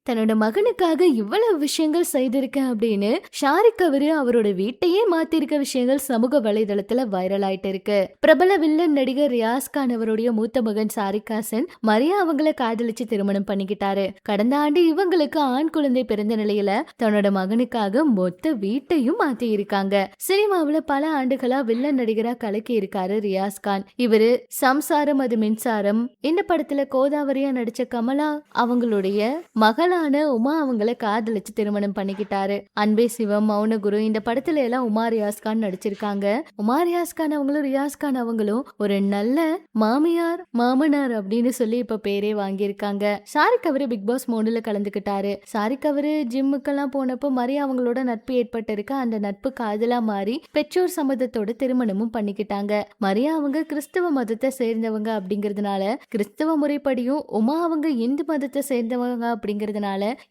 தன்னோட மகனுக்காக இவ்வளவு விஷயங்கள் செய்திருக்கேன் அப்படின்னு ஷாரிக் அவரோட வீட்டையே மாத்திருக்க விஷயங்கள் சமூக வலைதளத்துல வைரல் ஆயிட்டு இருக்கு. பிரபல வில்லன் நடிகர் ரியாஸ் கான் அவருடைய மூத்த மகன் சாரிக் ஹாசன் மரியா அவங்கள காதலிச்சு திருமணம் பண்ணிக்கிட்டாரு. கடந்த ஆண்டு இவங்களுக்கு ஆண் குழந்தை பிறந்த நிலையில தன்னோட மகனுக்காக மொத்த வீட்டையும் மாத்தி இருக்காங்க. சினிமாவுல பல ஆண்டுகளா வில்லன் நடிகரா கலக்கி இருக்காரு ரியாஸ் கான். இவரு சம்சாரம் அது மின்சாரம் இந்த படத்துல கோதாவரியா நடிச்ச கமலா அவங்களுடைய மகளான உமா அவங்கள காதலிச்சு திருமணம் பண்ணிக்கிட்டாரு. அன்பே சிவம், மௌன குரு இந்த படத்துல எல்லாம் உமா ரியாஸ் கான் நடிச்சிருக்காங்க. உமா ரியாஸ் கான் அவங்களும் ரியாஸ் கான் அவங்களும் ஒரு நல்ல மாமியார் மாமனார் அப்படின்னு சொல்லி இப்ப பேரே வாங்கியிருக்காங்க. சாரிக் அவரு பிக் பாஸ் 3ல கலந்துக்கிட்டாரு. சாரிக் அவரு ஜிம்முக்கெல்லாம் போனப்போ மரியா அவங்களோட நட்பு ஏற்பட்டு இருக்கு. அந்த நட்பு காதலா மாறி பெற்றோர் சம்மதத்தோட திருமணமும் பண்ணிக்கிட்டாங்க. மரியா அவங்க கிறிஸ்தவ மதத்தை சேர்ந்தவங்க அப்படிங்கறதுனால கிறிஸ்தவ முறைப்படியும் உமா அவங்க இந்து மதத்தை சேர்ந்தவங்க அப்படிங்கறதுனால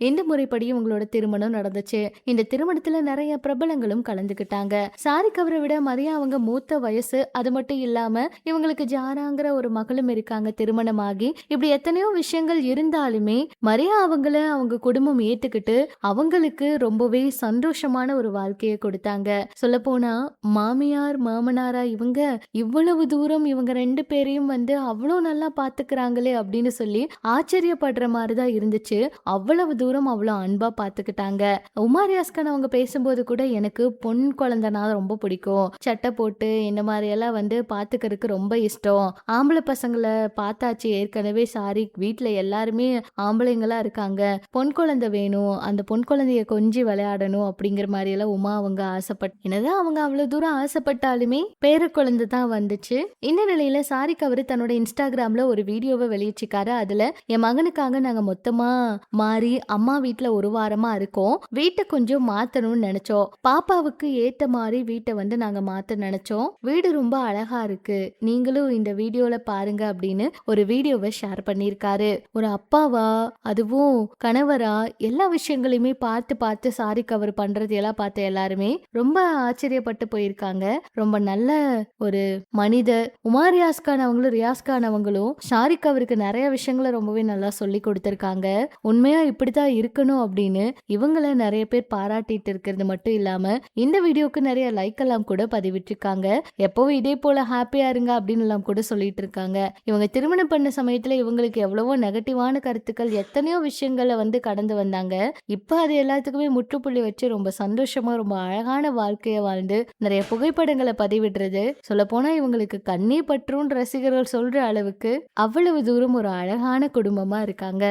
இந்த முறைப்படியும் உங்களோட திருமணம் நடந்துச்சு. இந்த திருமணத்துல நிறைய பிரபலங்களும் கலந்துக்கிட்டாங்க. சாரிக் அவரை விட மரியா அவங்க மூத்த வயசு. அது மட்டும் இல்லாம இவங்களுக்கு ஜாராங்கிற ஒரு மகளும் இருக்காங்க திருமணமாகி. இப்படி எத்தனையோ விஷயங்கள் இருந்தாலுமே மரியா அவங்கள அவங்க குடும்பம் ஏத்துக்கிட்டு அவங்களுக்கு ரொம்பவே சந்தோஷமான ஒரு வாழ்க்கையை கொடுத்தாங்க. சொல்ல போனா மாமியார் மாமனாரா இவங்க இவ்வளவு தூரம் இவங்க 2 பேரையும் அவ்வளவு நல்லா பாத்துக்கிறாங்களே அப்படின்னு சொல்லி ஆச்சரியப்படுற மாதிரிதான் இருந்துச்சு. அவ்வளவு தூரம் அவ்வளவு அன்பா பாத்துக்கிட்டாங்க. உமா ரியாஸ் கான் அவங்க பேசும்போது கூட எனக்கு பொன் குழந்தைனா ரொம்ப பிடிக்கும், சட்டை போட்டு இந்த மாதிரி எல்லாம் பாத்துக்கிறதுக்கு ரொம்ப இஷ்டம். ஆம்பளை பசங்களை பார்த்தாச்சு ஏற்கனவே. சாரி வீட்டுல எல்லாருமே ஆம்பளைங்களா இருக்காங்க, பொன் குழந்தை வேணும், அந்த பொன் குழந்தைய கொஞ்சி விளையாடணும் அப்படிங்கிற மாதிரி எல்லாம் உமா அவங்க என்னதான் அவங்க அவ்வளவு தூரம் ஆசைப்பட்டாலுமே பேர குழந்தை தான் வந்துச்சு. இந்த நிலையில சாரிக் அவரு தன்னோட இன்ஸ்டாகிராம்ல ஒரு வீடியோவை வெளியிட்டிருக்காரு. அதுல என் மகனுக்காக நாங்க மொத்தமா மாறி அம்மா வீட்டுல ஒரு வாரமா இருக்கோம், வீட்டை கொஞ்சம் மாத்தணும்னு நினைச்சோம், பாப்பாவுக்கு ஏத்த மாதிரி வீட்டை நாங்க மாத்த நினைச்சோம், வீடு ரொம்ப அழகா இருக்கு, நீங்களும் இந்த வீடியோல பாருங்க அப்படின்னு ஒரு வீடியோவை ஷேர் பண்ணிருக்காரு. ஒரு அப்பாவா அதுவும் கணவரா எல்லா விஷயங்களையுமே பார்த்து பார்த்து சாரிக் அவர் பண்றது எல்லாம் பார்த்து எல்லாருமே ரொம்ப ஆச்சரியப்பட்டு போயிருக்காங்க. ரொம்ப நல்ல ஒரு மனிதர். உமா ரியாஸ் கான் அவங்களும் ரியாஸ் கான் அவங்களும் சாரிக் அவருக்கு நிறைய விஷயங்களை ரொம்பவே நல்லா சொல்லி கொடுத்திருக்காங்க. உண்மையா இப்படித்தான் இருக்கணும் அப்படின்னு இவங்கள நிறைய பேர் பாராட்டிட்டு இருக்கிறது மட்டும் இல்லாம இந்த வீடியோக்கு நிறைய லைக் எல்லாம் கூட பதிவிட்டிருக்காங்க. எப்பவும் இதே போல ஹாப்பியா இருங்க அப்படின்னு எல்லாம் கூட சொல்லிட்டு இருக்காங்க. இவங்க திருமணம் பண்ண சமயத்துல இவங்களுக்கு எவ்வளவோ நெகட்டிவான கருத்துக்கள் எத்தனையோ விஷயங்களை கடந்து வந்தாங்க. இப்ப அது எல்லாத்துக்குமே முற்றுப்புள்ளி வச்சு ரொம்ப சந்தோஷமா ரொம்ப அழகான வாழ்க்கைய வாழ்ந்து நிறைய புகைப்படங்களை பதிவிடுறது சொல்ல போனா இவங்களுக்கு கண்ணே பற்றும் ரசிகர்கள் சொல்ற அளவுக்கு அவ்வளவு தூரம் ஒரு அழகான குடும்பமா இருக்காங்க.